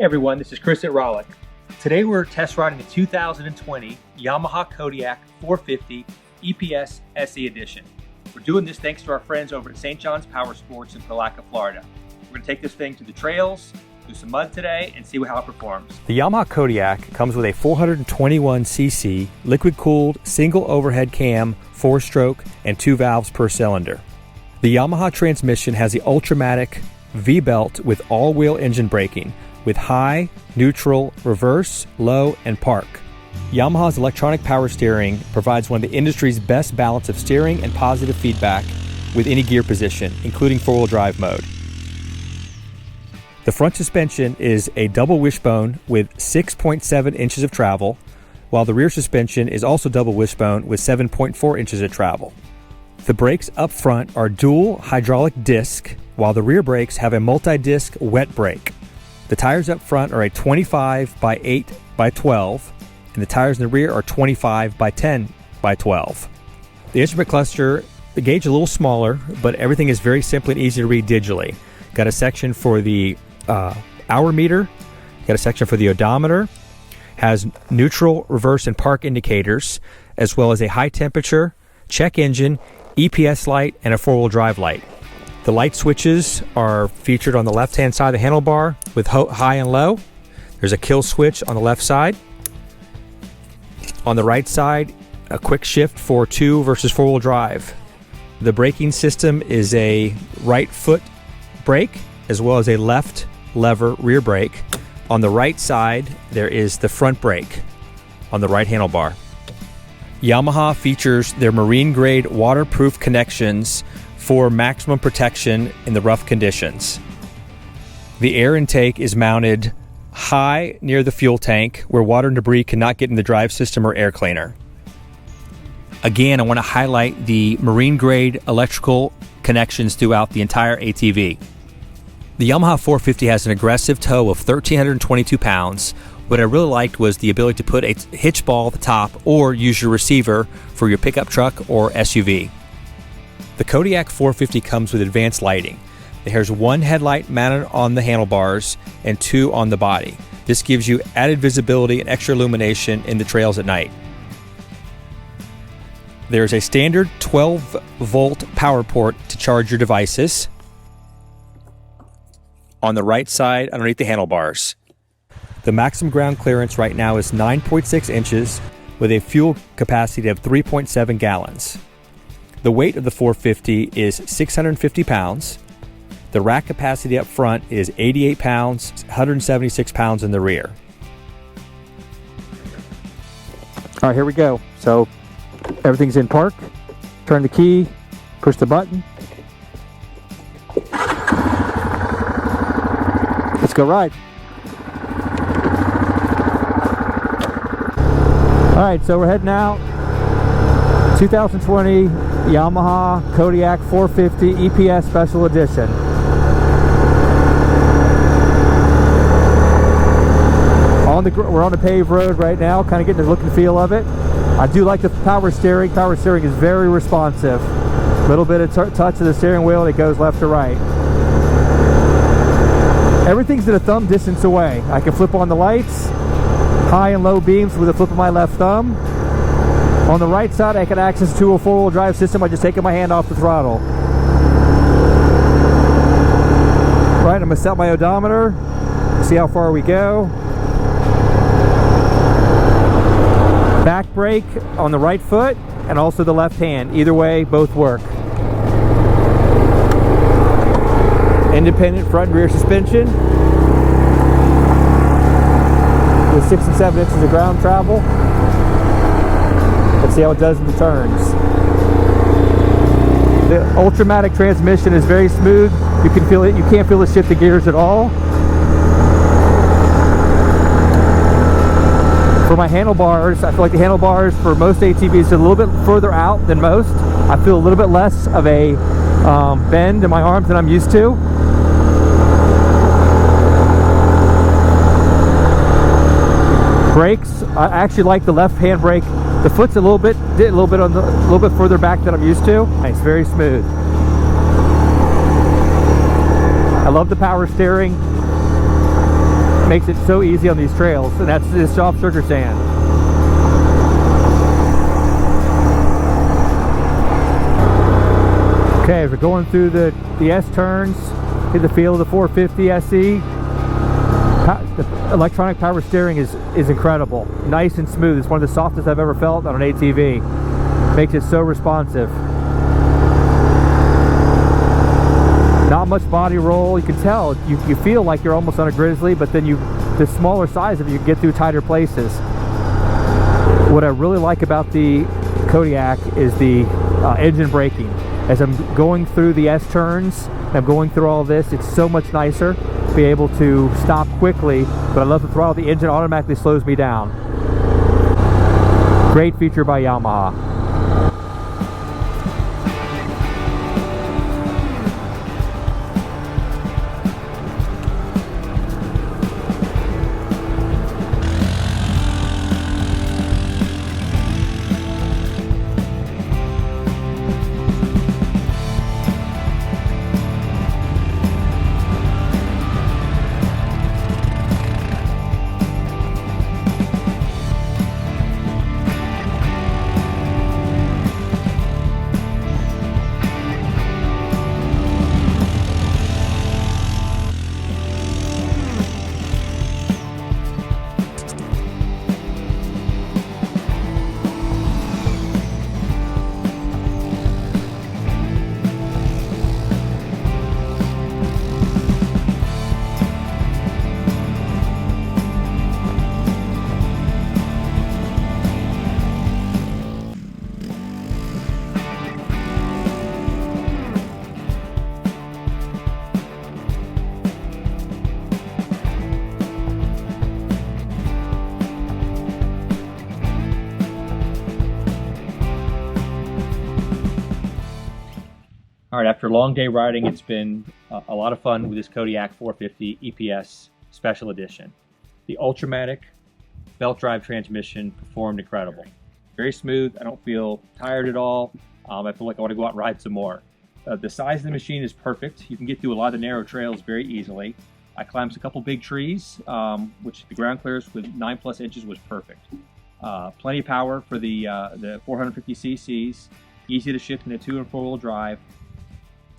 everyone, this is Chris at Rollick. Today we're test riding the 2020 Yamaha Kodiak 450 EPS SE Edition. We're doing this thanks to our friends over at St. John's Power Sports in Palatka, Florida. We're going to take this thing to the trails, do some mud today, and see how it performs. The Yamaha Kodiak comes with a 421cc liquid-cooled single overhead cam, 4-stroke, and 2 valves per cylinder. The Yamaha transmission has the Ultramatic V-belt with all-wheel engine braking, with high, neutral, reverse, low, and park. Yamaha's electronic power steering provides one of the industry's best balance of steering and positive feedback with any gear position, including 4-wheel drive mode. The front suspension is a double wishbone with 6.7 inches of travel, while the rear suspension is also double wishbone with 7.4 inches of travel. The brakes up front are dual hydraulic disc, while the rear brakes have a multi-disc wet brake. The tires up front are a 25 by 8 by 12, and the tires in the rear are 25 by 10 by 12. The instrument cluster, the gauge is a little smaller, but everything is very simple and easy to read digitally. Got a section for the hour meter, got a section for the odometer, has neutral, reverse, and park indicators, as well as a high temperature, check engine, EPS light, and a 4-wheel drive light. The light switches are featured on the left-hand side of the handlebar with high and low. There's a kill switch on the left side. On the right side, a quick shift for 2 versus 4-wheel drive. The braking system is a right foot brake as well as a left lever rear brake. On the right side, there is the front brake on the right handlebar. Yamaha features their marine-grade waterproof connections for maximum protection in the rough conditions. The air intake is mounted high near the fuel tank where water and debris cannot get in the drive system or air cleaner. Again, I want to highlight the marine-grade electrical connections throughout the entire ATV. The Yamaha 450 has an aggressive tow of 1,322 pounds. What I really liked was the ability to put a hitch ball at the top or use your receiver for your pickup truck or SUV. The Kodiak 450 comes with advanced lighting. There's 1 headlight mounted on the handlebars and 2 on the body. This gives you added visibility and extra illumination in the trails at night. There's a standard 12-volt power port to charge your devices on the right side underneath the handlebars. The maximum ground clearance right now is 9.6 inches with a fuel capacity of 3.7 gallons. The weight of the 450 is 650 pounds. The rack capacity up front is 88 pounds, 176 pounds in the rear. All right, here we go. So everything's in park. Turn the key, push the button. Let's go ride. All right, so we're heading out. 2020 Yamaha Kodiak 450 EPS Special Edition. We're on the paved road right now, kind of getting the look and feel of it. I do like the power steering. Power steering is very responsive. A little bit of touch of the steering wheel, it goes left to right. Everything's at a thumb distance away. I can flip on the lights, high and low beams with a flip of my left thumb. On the right side, I can access to a 4-wheel drive system by just taking my hand off the throttle. Right, I'm gonna set my odometer, see how far we go. Back brake on the right foot and also the left hand. Either way, both work. Independent front and rear suspension with 6 and 7 inches of ground travel. Let's see how it does in the turns. The Ultramatic transmission is very smooth. You can feel it. You can't feel the shift of gears at all. For my handlebars, I feel like the handlebars for most ATVs are a little bit further out than most. I feel a little bit less of a bend in my arms than I'm used to. Brakes, I actually like the left hand brake. The foot's a little bit further back than I'm used to. It's very smooth. I love the power steering. makes it so easy on these trails, and that's this soft sugar sand. Okay, as we're going through the S turns, get the feel of the 450 SE. The electronic power steering is incredible. Nice and smooth. It's one of the softest I've ever felt on an ATV. Makes it so responsive. Not much body roll. You can tell, you feel like you're almost on a Grizzly, but then the smaller size of it, you can get through tighter places. What I really like about the Kodiak is the engine braking. As I'm going through the S turns, I'm going through all this, it's so much nicer to be able to stop quickly, but I love the throttle. The engine automatically slows me down. Great feature by Yamaha. All right, after a long day riding, it's been a lot of fun with this Kodiak 450 EPS Special Edition. The Ultramatic belt drive transmission performed incredible. Very smooth. I don't feel tired at all. I feel like I want to go out and ride some more. The size of the machine is perfect. You can get through a lot of the narrow trails very easily. I climbed a couple big trees, which the ground clearance with 9+ inches was perfect. Plenty of power for the 450 cc's. Easy to shift into 2- and 4-wheel drive.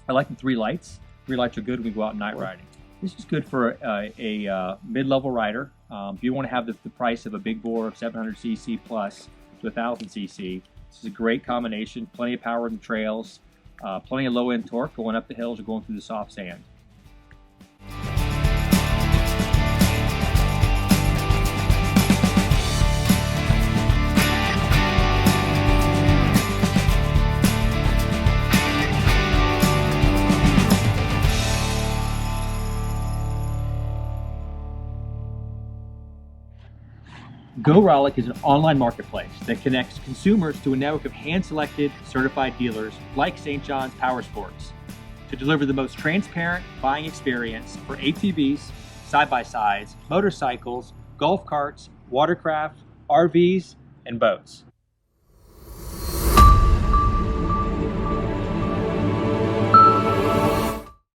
I like the 3 lights. 3 lights are good when we go out night riding. This is good for a mid-level rider. If you want to have the price of a big bore of 700 cc plus to 1000 cc, this is a great combination. Plenty of power in the trails, plenty of low-end torque going up the hills or going through the soft sand. Rollick is an online marketplace that connects consumers to a network of hand-selected, certified dealers like St. John's Power Sports to deliver the most transparent buying experience for ATVs, side-by-sides, motorcycles, golf carts, watercraft, RVs, and boats.